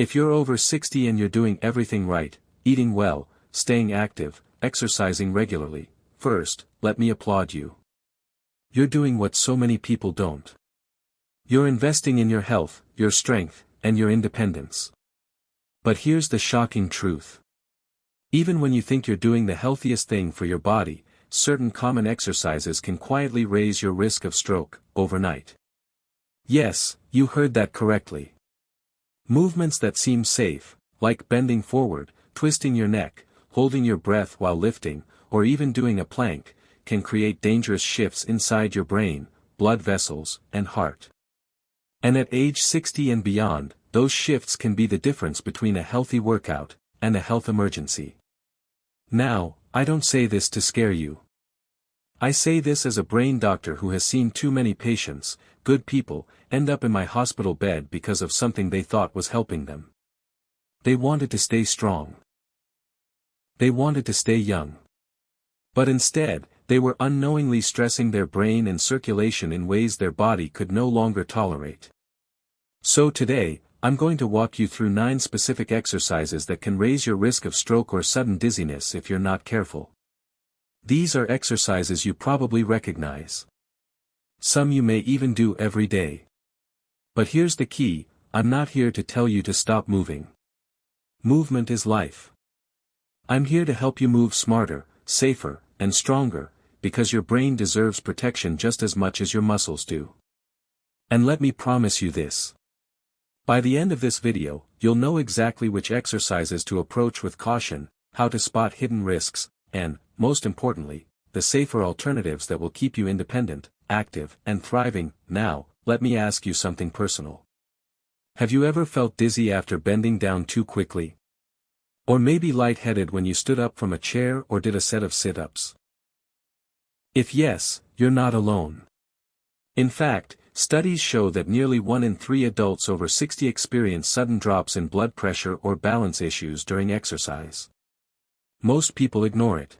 If you're over 60 and you're doing everything right, eating well, staying active, exercising regularly, first, let me applaud you. You're doing what so many people don't. You're investing in your health, your strength, and your independence. But here's the shocking truth. Even when you think you're doing the healthiest thing for your body, certain common exercises can quietly raise your risk of stroke, overnight. Yes, you heard that correctly. Movements that seem safe, like bending forward, twisting your neck, holding your breath while lifting, or even doing a plank, can create dangerous shifts inside your brain, blood vessels, and heart. And at age 60 and beyond, those shifts can be the difference between a healthy workout and a health emergency. Now, I don't say this to scare you. I say this as a brain doctor who has seen too many patients, good people, end up in my hospital bed because of something they thought was helping them. They wanted to stay strong. They wanted to stay young. But instead, they were unknowingly stressing their brain and circulation in ways their body could no longer tolerate. So today, I'm going to walk you through 9 specific exercises that can raise your risk of stroke or sudden dizziness if you're not careful. These are exercises you probably recognize. Some you may even do every day. But here's the key, I'm not here to tell you to stop moving. Movement is life. I'm here to help you move smarter, safer, and stronger, because your brain deserves protection just as much as your muscles do. And let me promise you this. By the end of this video, you'll know exactly which exercises to approach with caution, how to spot hidden risks, and, most importantly, the safer alternatives that will keep you independent, active, and thriving. Now, let me ask you something personal. Have you ever felt dizzy after bending down too quickly? Or maybe lightheaded when you stood up from a chair or did a set of sit-ups? If yes, you're not alone. In fact, studies show that nearly 1 in 3 adults over 60 experience sudden drops in blood pressure or balance issues during exercise. Most people ignore it.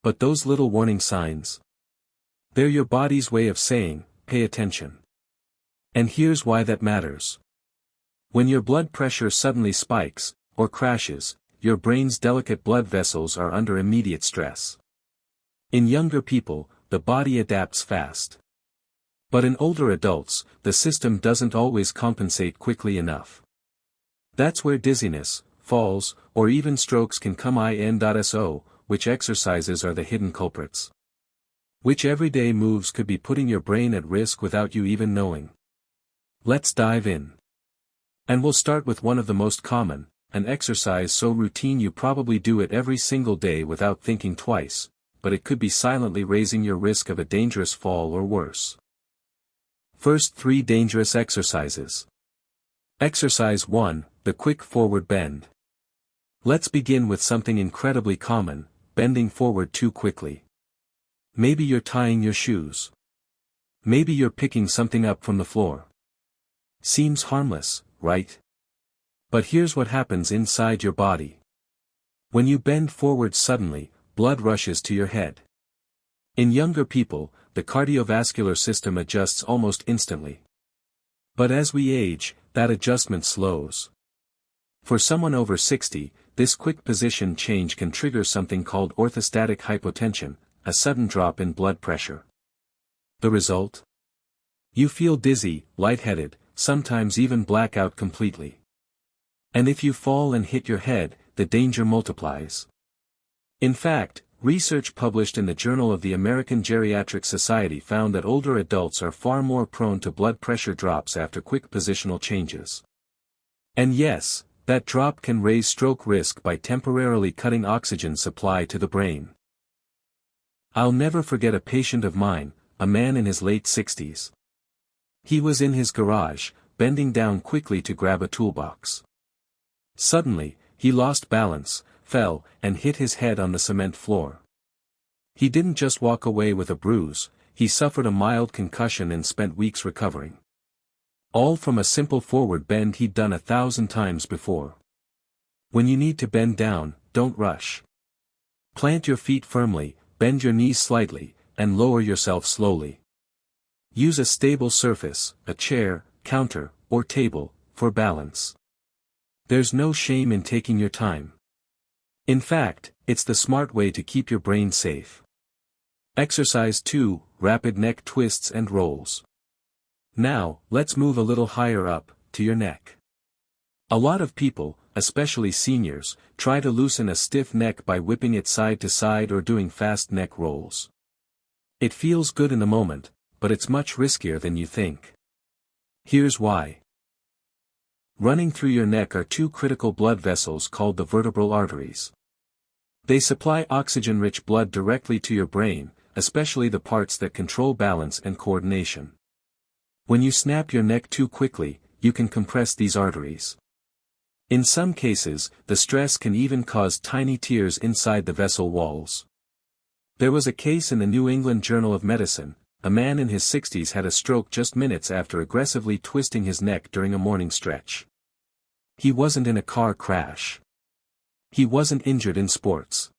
But those little warning signs, they're your body's way of saying, pay attention. And here's why that matters. When your blood pressure suddenly spikes, or crashes, your brain's delicate blood vessels are under immediate stress. In younger people, the body adapts fast. But in older adults, the system doesn't always compensate quickly enough. That's where dizziness, falls, or even strokes can come in. So, which exercises are the hidden culprits? Which everyday moves could be putting your brain at risk without you even knowing? Let's dive in. And we'll start with one of the most common, an exercise so routine you probably do it every single day without thinking twice, but it could be silently raising your risk of a dangerous fall or worse. First, 3 dangerous exercises. Exercise 1, the quick forward bend. Let's begin with something incredibly common, bending forward too quickly. Maybe you're tying your shoes. Maybe you're picking something up from the floor. Seems harmless, right? But here's what happens inside your body. When you bend forward suddenly, blood rushes to your head. In younger people, the cardiovascular system adjusts almost instantly. But as we age, that adjustment slows. For someone over 60, this quick position change can trigger something called orthostatic hypotension, a sudden drop in blood pressure. The result? You feel dizzy, lightheaded, sometimes even black out completely. And if you fall and hit your head, the danger multiplies. In fact, research published in the Journal of the American Geriatric Society found that older adults are far more prone to blood pressure drops after quick positional changes. And yes, that drop can raise stroke risk by temporarily cutting oxygen supply to the brain. I'll never forget a patient of mine, a man in his late 60s. He was in his garage, bending down quickly to grab a toolbox. Suddenly, he lost balance, fell, and hit his head on the cement floor. He didn't just walk away with a bruise, he suffered a mild concussion and spent weeks recovering. All from a simple forward bend he'd done 1,000 times before. When you need to bend down, don't rush. Plant your feet firmly, bend your knees slightly, and lower yourself slowly. Use a stable surface, a chair, counter, or table, for balance. There's no shame in taking your time. In fact, it's the smart way to keep your brain safe. Exercise 2, Rapid Neck Twists and Rolls. Now, let's move a little higher up, to your neck. A lot of people, especially seniors, try to loosen a stiff neck by whipping it side to side or doing fast neck rolls. It feels good in the moment, but it's much riskier than you think. Here's why. Running through your neck are two critical blood vessels called the vertebral arteries. They supply oxygen-rich blood directly to your brain, especially the parts that control balance and coordination. When you snap your neck too quickly, you can compress these arteries. In some cases, the stress can even cause tiny tears inside the vessel walls. There was a case in the New England Journal of Medicine. A man in his 60s had a stroke just minutes after aggressively twisting his neck during a morning stretch. He wasn't in a car crash. He wasn't injured in sports.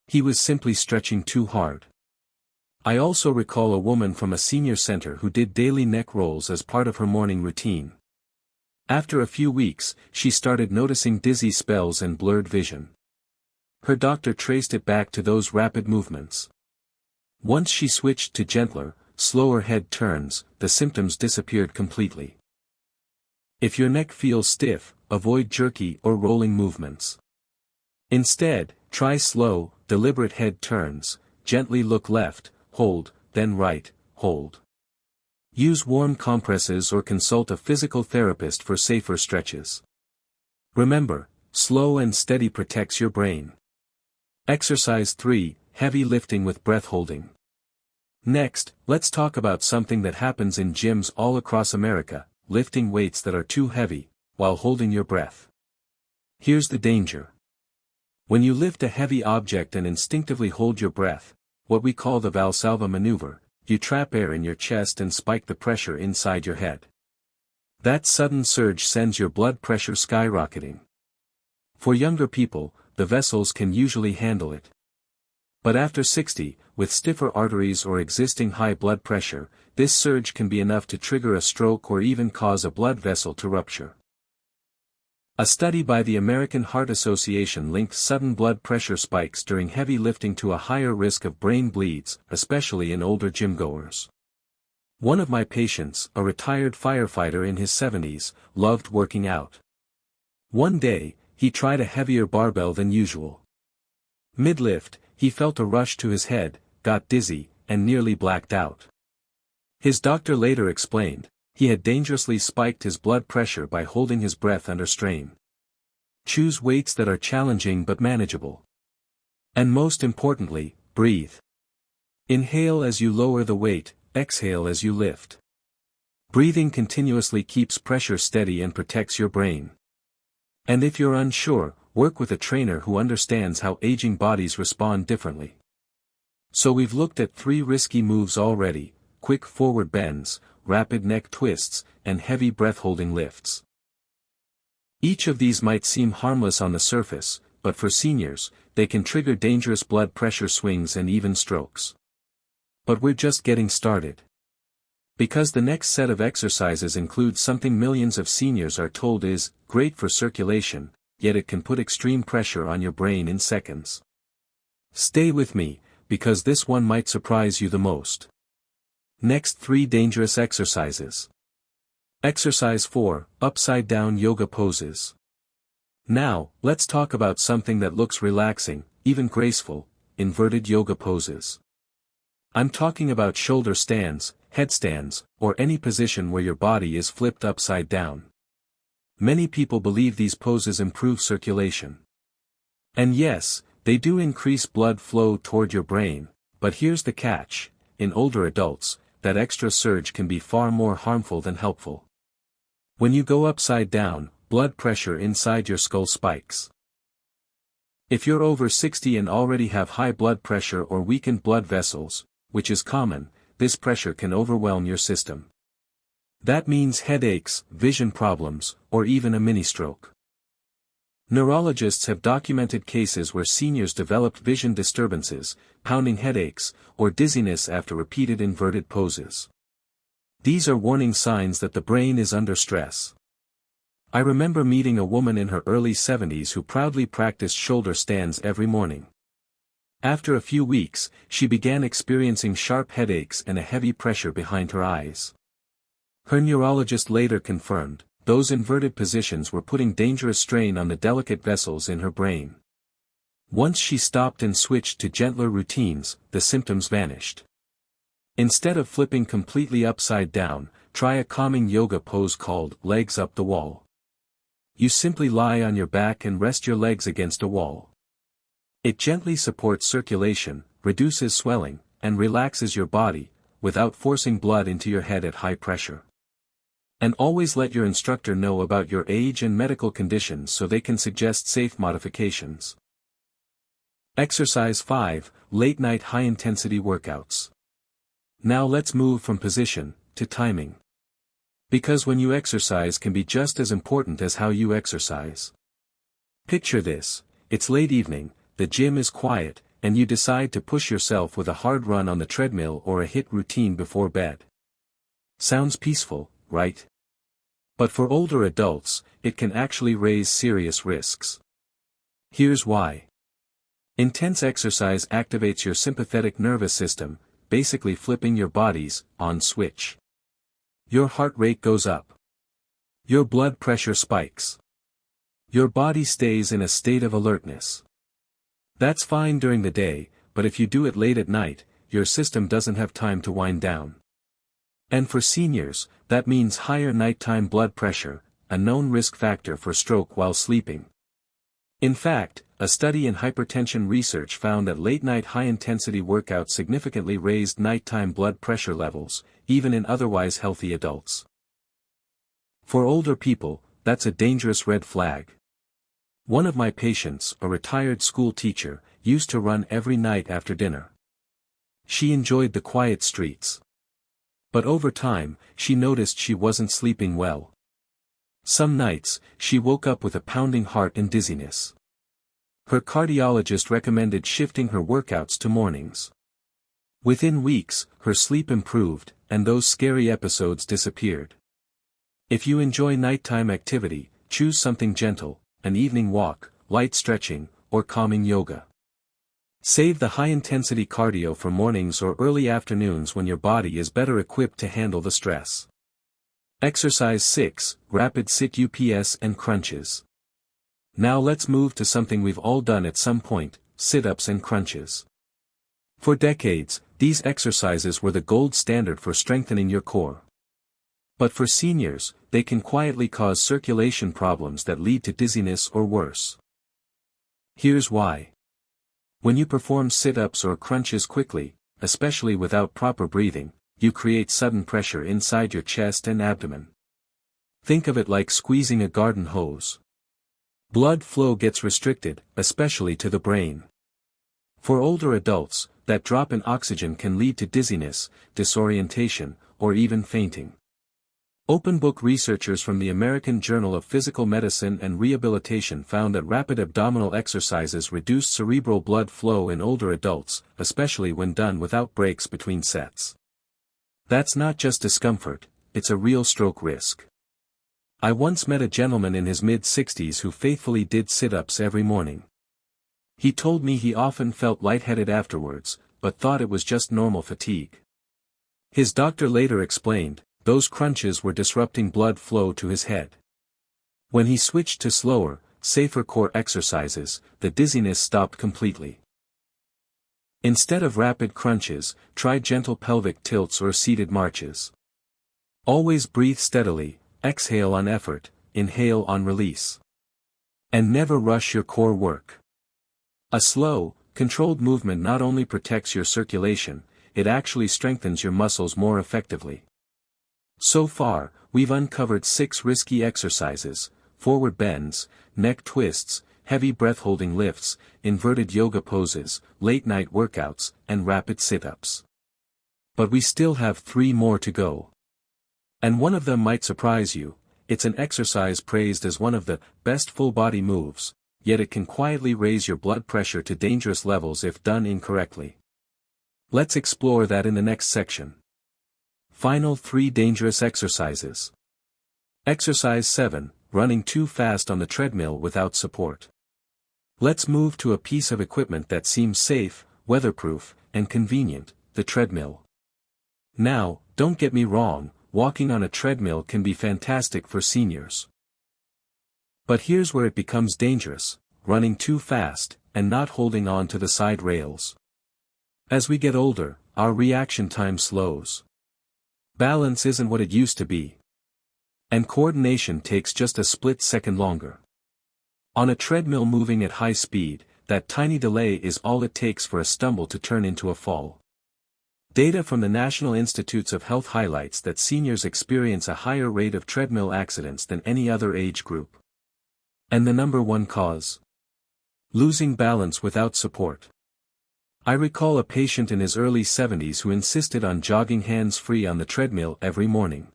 He was simply stretching too hard. I also recall a woman from a senior center who did daily neck rolls as part of her morning routine. After a few weeks, she started noticing dizzy spells and blurred vision. Her doctor traced it back to those rapid movements. Once she switched to gentler, slower head turns, the symptoms disappeared completely. If your neck feels stiff, avoid jerky or rolling movements. Instead, try slow, deliberate head turns, gently look left, hold, then right, hold. Use warm compresses or consult a physical therapist for safer stretches. Remember, slow and steady protects your brain. Exercise 3, Heavy Lifting with Breath Holding. Next, let's talk about something that happens in gyms all across America, lifting weights that are too heavy, while holding your breath. Here's the danger. When you lift a heavy object and instinctively hold your breath, what we call the Valsalva maneuver, you trap air in your chest and spike the pressure inside your head. That sudden surge sends your blood pressure skyrocketing. For younger people, the vessels can usually handle it. But after 60, with stiffer arteries or existing high blood pressure, this surge can be enough to trigger a stroke or even cause a blood vessel to rupture. A study by the American Heart Association linked sudden blood pressure spikes during heavy lifting to a higher risk of brain bleeds, especially in older gymgoers. One of my patients, a retired firefighter in his 70s, loved working out. One day, he tried a heavier barbell than usual. Mid-lift, he felt a rush to his head, got dizzy, and nearly blacked out. His doctor later explained, he had dangerously spiked his blood pressure by holding his breath under strain. Choose weights that are challenging but manageable. And most importantly, breathe. Inhale as you lower the weight, exhale as you lift. Breathing continuously keeps pressure steady and protects your brain. And if you're unsure, work with a trainer who understands how aging bodies respond differently. So we've looked at 3 risky moves already: quick forward bends, rapid neck twists, and heavy breath-holding lifts. Each of these might seem harmless on the surface, but for seniors, they can trigger dangerous blood pressure swings and even strokes. But we're just getting started. Because the next set of exercises includes something millions of seniors are told is great for circulation, yet it can put extreme pressure on your brain in seconds. Stay with me, because this one might surprise you the most. Next 3 dangerous exercises. Exercise 4, Upside Down Yoga Poses. Now, let's talk about something that looks relaxing, even graceful: inverted yoga poses. I'm talking about shoulder stands, headstands, or any position where your body is flipped upside down. Many people believe these poses improve circulation. And yes, they do increase blood flow toward your brain, but here's the catch: in older adults, that extra surge can be far more harmful than helpful. When you go upside down, blood pressure inside your skull spikes. If you're over 60 and already have high blood pressure or weakened blood vessels, which is common, this pressure can overwhelm your system. That means headaches, vision problems, or even a mini-stroke. Neurologists have documented cases where seniors developed vision disturbances, pounding headaches, or dizziness after repeated inverted poses. These are warning signs that the brain is under stress. I remember meeting a woman in her early 70s who proudly practiced shoulder stands every morning. After a few weeks, she began experiencing sharp headaches and a heavy pressure behind her eyes. Her neurologist later confirmed, those inverted positions were putting dangerous strain on the delicate vessels in her brain. Once she stopped and switched to gentler routines, the symptoms vanished. Instead of flipping completely upside down, try a calming yoga pose called legs up the wall. You simply lie on your back and rest your legs against a wall. It gently supports circulation, reduces swelling, and relaxes your body, without forcing blood into your head at high pressure. And always let your instructor know about your age and medical conditions so they can suggest safe modifications. Exercise 5, Late Night High-Intensity Workouts. Now let's move from position to timing. Because when you exercise can be just as important as how you exercise. Picture this, it's late evening, the gym is quiet, and you decide to push yourself with a hard run on the treadmill or a HIIT routine before bed. Sounds peaceful, right? But for older adults, it can actually raise serious risks. Here's why. Intense exercise activates your sympathetic nervous system, basically flipping your body's on switch. Your heart rate goes up. Your blood pressure spikes. Your body stays in a state of alertness. That's fine during the day, but if you do it late at night, your system doesn't have time to wind down. And for seniors, that means higher nighttime blood pressure, a known risk factor for stroke while sleeping. In fact, a study in hypertension research found that late-night high-intensity workouts significantly raised nighttime blood pressure levels, even in otherwise healthy adults. For older people, that's a dangerous red flag. One of my patients, a retired school teacher, used to run every night after dinner. She enjoyed the quiet streets. But over time, she noticed she wasn't sleeping well. Some nights, she woke up with a pounding heart and dizziness. Her cardiologist recommended shifting her workouts to mornings. Within weeks, her sleep improved, and those scary episodes disappeared. If you enjoy nighttime activity, choose something gentle, an evening walk, light stretching, or calming yoga. Save the high-intensity cardio for mornings or early afternoons when your body is better equipped to handle the stress. Exercise 6, Rapid Sit UPS and Crunches. Now let's move to something we've all done at some point, sit-ups and crunches. For decades, these exercises were the gold standard for strengthening your core. But for seniors, they can quietly cause circulation problems that lead to dizziness or worse. Here's why. When you perform sit-ups or crunches quickly, especially without proper breathing, you create sudden pressure inside your chest and abdomen. Think of it like squeezing a garden hose. Blood flow gets restricted, especially to the brain. For older adults, that drop in oxygen can lead to dizziness, disorientation, or even fainting. Open-book researchers from the American Journal of Physical Medicine and Rehabilitation found that rapid abdominal exercises reduced cerebral blood flow in older adults, especially when done without breaks between sets. That's not just discomfort, it's a real stroke risk. I once met a gentleman in his mid-60s who faithfully did sit-ups every morning. He told me he often felt lightheaded afterwards, but thought it was just normal fatigue. His doctor later explained, those crunches were disrupting blood flow to his head. When he switched to slower, safer core exercises, the dizziness stopped completely. Instead of rapid crunches, try gentle pelvic tilts or seated marches. Always breathe steadily, exhale on effort, inhale on release. And never rush your core work. A slow, controlled movement not only protects your circulation, it actually strengthens your muscles more effectively. So far, we've uncovered 6 risky exercises: forward bends, neck twists, heavy breath-holding lifts, inverted yoga poses, late-night workouts, and rapid sit-ups. But we still have 3 more to go. And one of them might surprise you. It's an exercise praised as one of the best full-body moves, yet it can quietly raise your blood pressure to dangerous levels if done incorrectly. Let's explore that in the next section. Final 3 dangerous exercises. Exercise 7, running too fast on the treadmill without support. Let's move to a piece of equipment that seems safe, weatherproof, and convenient, the treadmill. Now, don't get me wrong, walking on a treadmill can be fantastic for seniors. But here's where it becomes dangerous, running too fast, and not holding on to the side rails. As we get older, our reaction time slows. Balance isn't what it used to be. And coordination takes just a split second longer. On a treadmill moving at high speed, that tiny delay is all it takes for a stumble to turn into a fall. Data from the National Institutes of Health highlights that seniors experience a higher rate of treadmill accidents than any other age group. And the number one cause? Losing balance without support. I recall a patient in his early 70s who insisted on jogging hands-free on the treadmill every morning.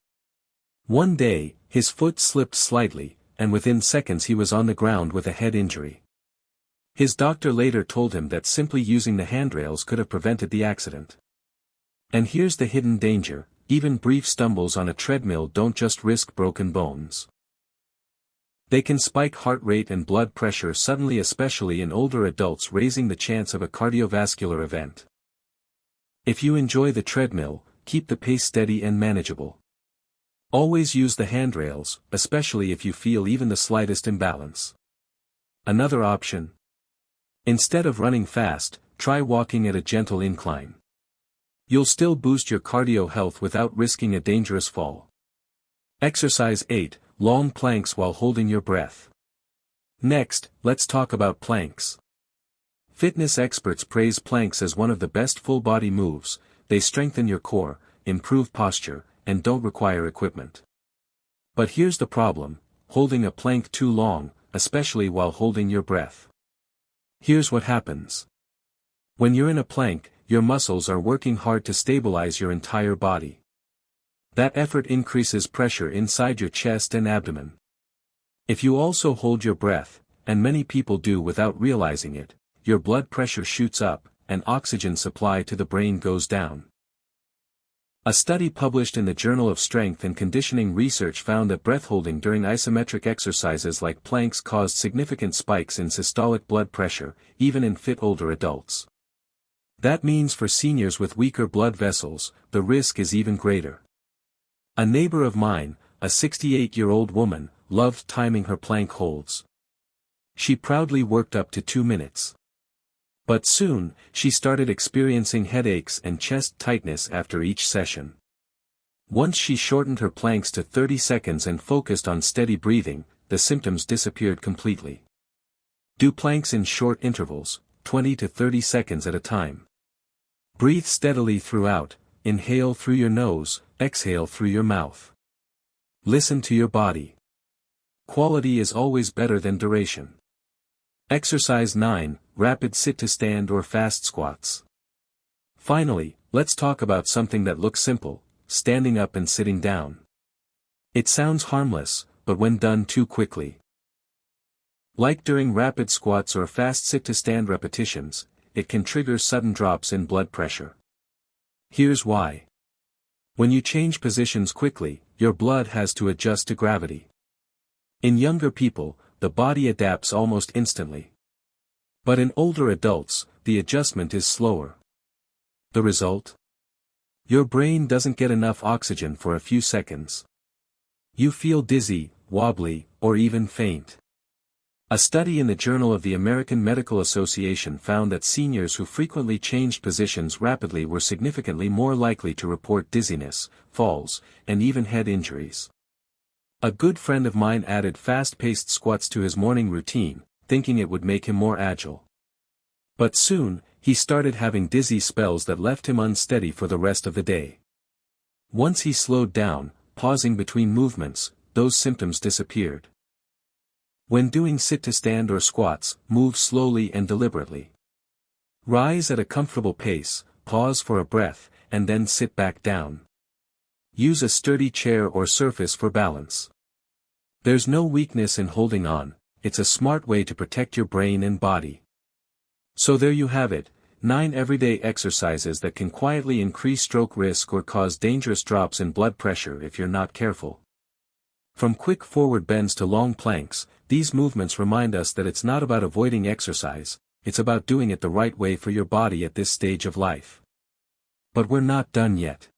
One day, his foot slipped slightly, and within seconds he was on the ground with a head injury. His doctor later told him that simply using the handrails could have prevented the accident. And here's the hidden danger: even brief stumbles on a treadmill don't just risk broken bones. They can spike heart rate and blood pressure suddenly, especially in older adults, raising the chance of a cardiovascular event. If you enjoy the treadmill, keep the pace steady and manageable. Always use the handrails, especially if you feel even the slightest imbalance. Another option: instead of running fast, try walking at a gentle incline. You'll still boost your cardio health without risking a dangerous fall. Exercise 8. Long planks while holding your breath. Next, let's talk about planks. Fitness experts praise planks as one of the best full-body moves. They strengthen your core, improve posture, and don't require equipment. But here's the problem: holding a plank too long, especially while holding your breath. Here's what happens. When you're in a plank, your muscles are working hard to stabilize your entire body. That effort increases pressure inside your chest and abdomen. If you also hold your breath, and many people do without realizing it, your blood pressure shoots up, and oxygen supply to the brain goes down. A study published in the Journal of Strength and Conditioning Research found that breath-holding during isometric exercises like planks caused significant spikes in systolic blood pressure, even in fit older adults. That means for seniors with weaker blood vessels, the risk is even greater. A neighbor of mine, a 68-year-old woman, loved timing her plank holds. She proudly worked up to 2 minutes. But soon, she started experiencing headaches and chest tightness after each session. Once she shortened her planks to 30 seconds and focused on steady breathing, the symptoms disappeared completely. Do planks in short intervals, 20 to 30 seconds at a time. Breathe steadily throughout, inhale through your nose, exhale through your mouth. Listen to your body. Quality is always better than duration. Exercise 9, rapid sit-to-stand or fast squats. Finally, let's talk about something that looks simple: standing up and sitting down. It sounds harmless, but when done too quickly, like during rapid squats or fast sit-to-stand repetitions, it can trigger sudden drops in blood pressure. Here's why. When you change positions quickly, your blood has to adjust to gravity. In younger people, the body adapts almost instantly. But in older adults, the adjustment is slower. The result? Your brain doesn't get enough oxygen for a few seconds. You feel dizzy, wobbly, or even faint. A study in the Journal of the American Medical Association found that seniors who frequently changed positions rapidly were significantly more likely to report dizziness, falls, and even head injuries. A good friend of mine added fast-paced squats to his morning routine, thinking it would make him more agile. But soon, he started having dizzy spells that left him unsteady for the rest of the day. Once he slowed down, pausing between movements, those symptoms disappeared. When doing sit-to-stand or squats, move slowly and deliberately. Rise at a comfortable pace, pause for a breath, and then sit back down. Use a sturdy chair or surface for balance. There's no weakness in holding on, it's a smart way to protect your brain and body. So there you have it, 9 everyday exercises that can quietly increase stroke risk or cause dangerous drops in blood pressure if you're not careful. From quick forward bends to long planks, these movements remind us that it's not about avoiding exercise, it's about doing it the right way for your body at this stage of life. But we're not done yet.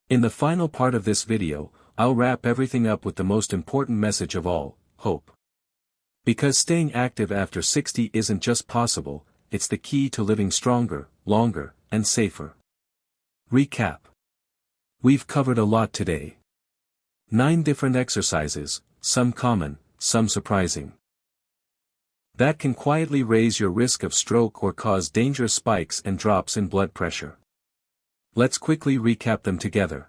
In the final part of this video, I'll wrap everything up with the most important message of all, hope. Because staying active after 60 isn't just possible, it's the key to living stronger, longer, and safer. Recap. We've covered a lot today. 9 different exercises, some common, some surprising. That can quietly raise your risk of stroke or cause dangerous spikes and drops in blood pressure. Let's quickly recap them together.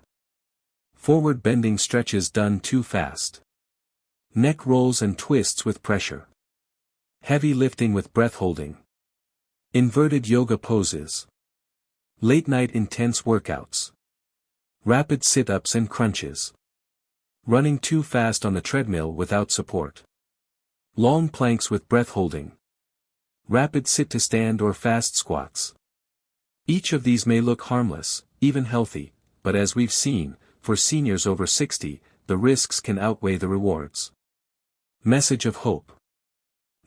Forward bending stretches done too fast. Neck rolls and twists with pressure. Heavy lifting with breath holding. Inverted yoga poses. Late night intense workouts. Rapid sit-ups and crunches. Running too fast on the treadmill without support. Long planks with breath holding. Rapid sit-to-stand or fast squats. Each of these may look harmless, even healthy, but as we've seen, for seniors over 60, the risks can outweigh the rewards. Message of hope.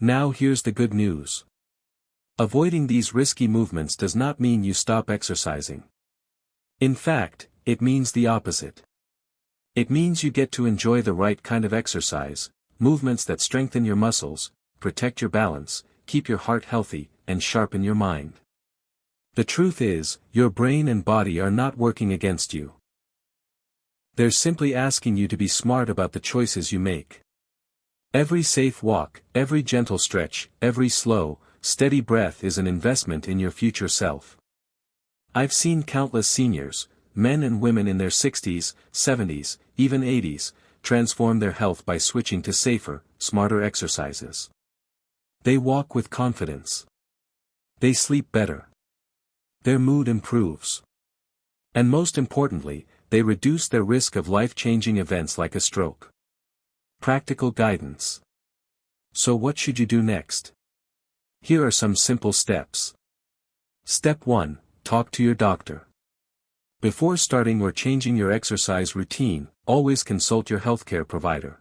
Now here's the good news. Avoiding these risky movements does not mean you stop exercising. In fact, it means the opposite. It means you get to enjoy the right kind of exercise, movements that strengthen your muscles, protect your balance, keep your heart healthy, and sharpen your mind. The truth is, your brain and body are not working against you. They're simply asking you to be smart about the choices you make. Every safe walk, every gentle stretch, every slow, steady breath is an investment in your future self. I've seen countless seniors, men and women in their 60s, 70s, even 80s, transform their health by switching to safer, smarter exercises. They walk with confidence. They sleep better. Their mood improves. And most importantly, they reduce their risk of life-changing events like a stroke. Practical guidance. So what should you do next? Here are some simple steps. Step 1. Talk to your doctor. Before starting or changing your exercise routine, always consult your healthcare provider.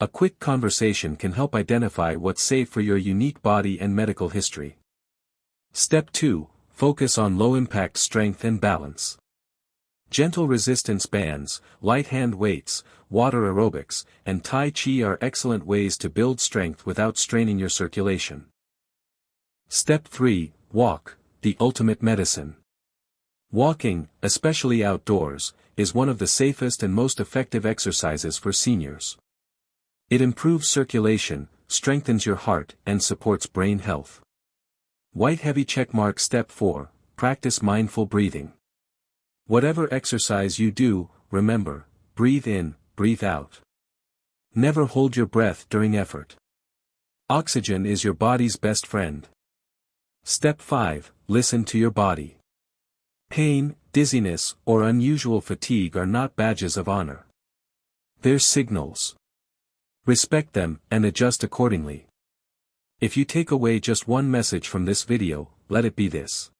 A quick conversation can help identify what's safe for your unique body and medical history. Step 2. Focus on low-impact strength and balance. Gentle resistance bands, light hand weights, water aerobics, and Tai Chi are excellent ways to build strength without straining your circulation. Step 3. Walk, the ultimate medicine. Walking, especially outdoors, is one of the safest and most effective exercises for seniors. It improves circulation, strengthens your heart, and supports brain health. White heavy checkmark. Step 4. Practice mindful breathing. Whatever exercise you do, remember, breathe in, breathe out. Never hold your breath during effort. Oxygen is your body's best friend. Step 5. Listen to your body. Pain, dizziness, or unusual fatigue are not badges of honor. They're signals. Respect them, and adjust accordingly. If you take away just one message from this video, let it be this.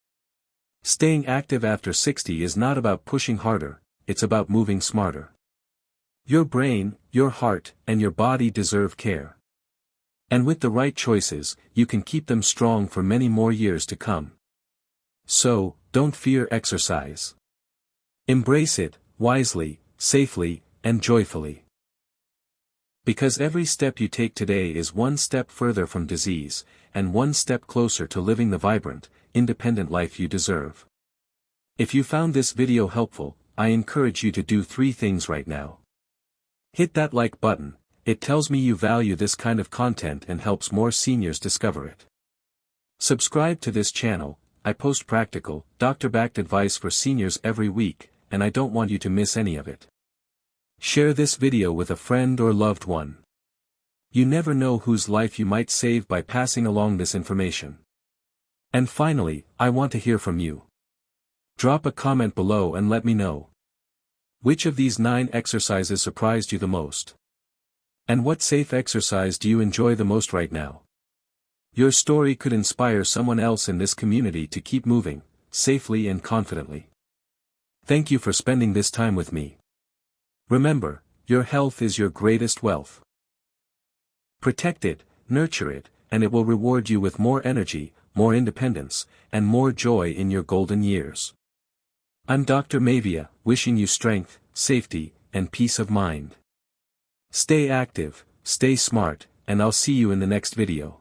Staying active after 60 is not about pushing harder, it's about moving smarter. Your brain, your heart, and your body deserve care. And with the right choices, you can keep them strong for many more years to come. So, don't fear exercise. Embrace it, wisely, safely, and joyfully. Because every step you take today is one step further from disease, and one step closer to living the vibrant, independent life you deserve. If you found this video helpful, I encourage you to do 3 things right now. Hit that like button, it tells me you value this kind of content and helps more seniors discover it. Subscribe to this channel, I post practical, doctor-backed advice for seniors every week, and I don't want you to miss any of it. Share this video with a friend or loved one. You never know whose life you might save by passing along this information. And finally, I want to hear from you. Drop a comment below and let me know. Which of these 9 exercises surprised you the most? And what safe exercise do you enjoy the most right now? Your story could inspire someone else in this community to keep moving, safely and confidently. Thank you for spending this time with me. Remember, Your health is your greatest wealth. Protect it, nurture it, and it will reward you with more energy, more independence, and more joy in your golden years. I'm Dr. Mavia, wishing you strength, safety, and peace of mind. Stay active, stay smart, and I'll see you in the next video.